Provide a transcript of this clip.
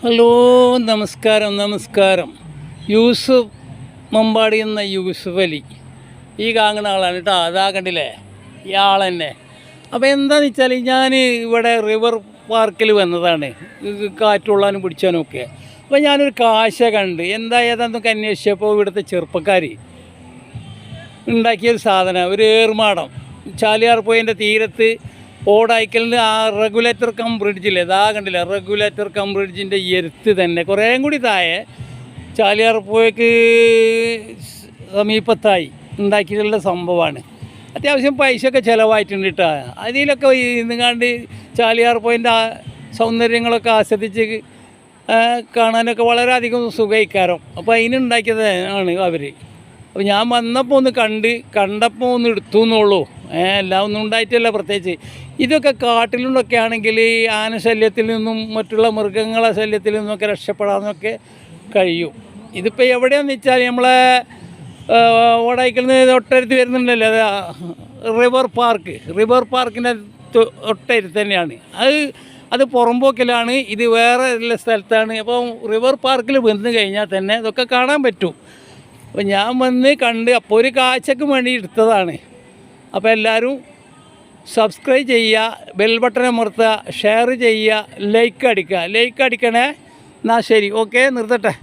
Hello, നമസ്കാരം. യൂസുഫ് മമ്പാടി എന്ന യൂസുഫ് അലി ഈ കാണുന്ന ആളാണ് കേട്ടോ. അതാ കണ്ടില്ലേ, ഇയാൾ തന്നെ. അപ്പോൾ എന്താണെന്ന് വെച്ചാൽ ഞാൻ ഇവിടെ റിവർ പാർക്കിൽ വന്നതാണ്, കാറ്റുള്ളാനും പിടിച്ചാനും ഒക്കെ. അപ്പോൾ ഞാനൊരു കാശ കണ്ട് ഏതാന്നൊക്കെ അന്വേഷിച്ചപ്പോൾ ഇവിടുത്തെ ചെറുപ്പക്കാർ ഉണ്ടാക്കിയൊരു സാധനം, ഒരു ഏർമാടം ചാലിയാർ പോയിൻ്റെ തീരത്ത് ഓടായിക്കലിന് ആ റെഗുലേറ്റർ കം ബ്രിഡ്ജില്ലേ, ഇതാ കണ്ടില്ല, റെഗുലേറ്റർ കം ബ്രിഡ്ജിൻ്റെ എരുത്ത് തന്നെ കുറേയും കൂടി താഴെ ചാലിയാർ പോയക്ക് സമീപത്തായി ഉണ്ടാക്കിയിട്ടുള്ള സംഭവമാണ്. അത്യാവശ്യം പൈസയൊക്കെ ചിലവായിട്ടുണ്ട് കേട്ടോ. അതിലൊക്കെ ഇന്നുകാണ്ട് ചാലിയാർ പോയിൻ്റെ ആ സൗന്ദര്യങ്ങളൊക്കെ ആസ്വദിച്ച് കാണാനൊക്കെ വളരെയധികം സുഖയിക്കാരം. അപ്പോൾ അതിനുണ്ടാക്കിയത് ആണ് അവർ. അപ്പോൾ ഞാൻ വന്നപ്പോൾ ഒന്ന് കണ്ടപ്പോൾ ഒന്ന് എടുത്തു എന്നുള്ളൂ. എല്ലാം ഒന്നും ഉണ്ടായിട്ടില്ല പ്രത്യേകിച്ച്. ഇതൊക്കെ കാട്ടിലൊക്കെ ആണെങ്കിൽ ആനശല്യത്തിൽ നിന്നും മറ്റുള്ള മൃഗങ്ങളെ ശല്യത്തിൽ നിന്നൊക്കെ രക്ഷപ്പെടാമെന്നൊക്കെ കഴിയും. ഇതിപ്പോൾ എവിടെയാണെന്ന് വെച്ചാൽ നമ്മളെ ഓടായിക്കൽ നിന്ന് തൊട്ടടുത്ത് വരുന്നുണ്ടല്ലോ, അത് റിവർ പാർക്കിൻ്റെ തൊട്ടടുത്ത് തന്നെയാണ്. അത് പുറമ്പോക്കിലാണ്, ഇത് വേറെ ഉള്ള സ്ഥലത്താണ്. അപ്പോൾ റിവർ പാർക്കിൽ വന്നു കഴിഞ്ഞാൽ തന്നെ ഇതൊക്കെ കാണാൻ പറ്റും. അപ്പോൾ ഞാൻ വന്ന് കണ്ട് അപ്പോൾ ഒരു കാഴ്ചക്ക് വേണ്ടി എടുത്തതാണ്. അപ്പോൾ എല്ലാവരും സബ്സ്ക്രൈബ് ചെയ്യുക, ബെൽ ബട്ടൺ അമർത്തുക, ഷെയർ ചെയ്യുക, ലൈക്ക് അടിക്കണേ. എന്നാൽ ശരി, ഓക്കെ, നിർത്തട്ടെ.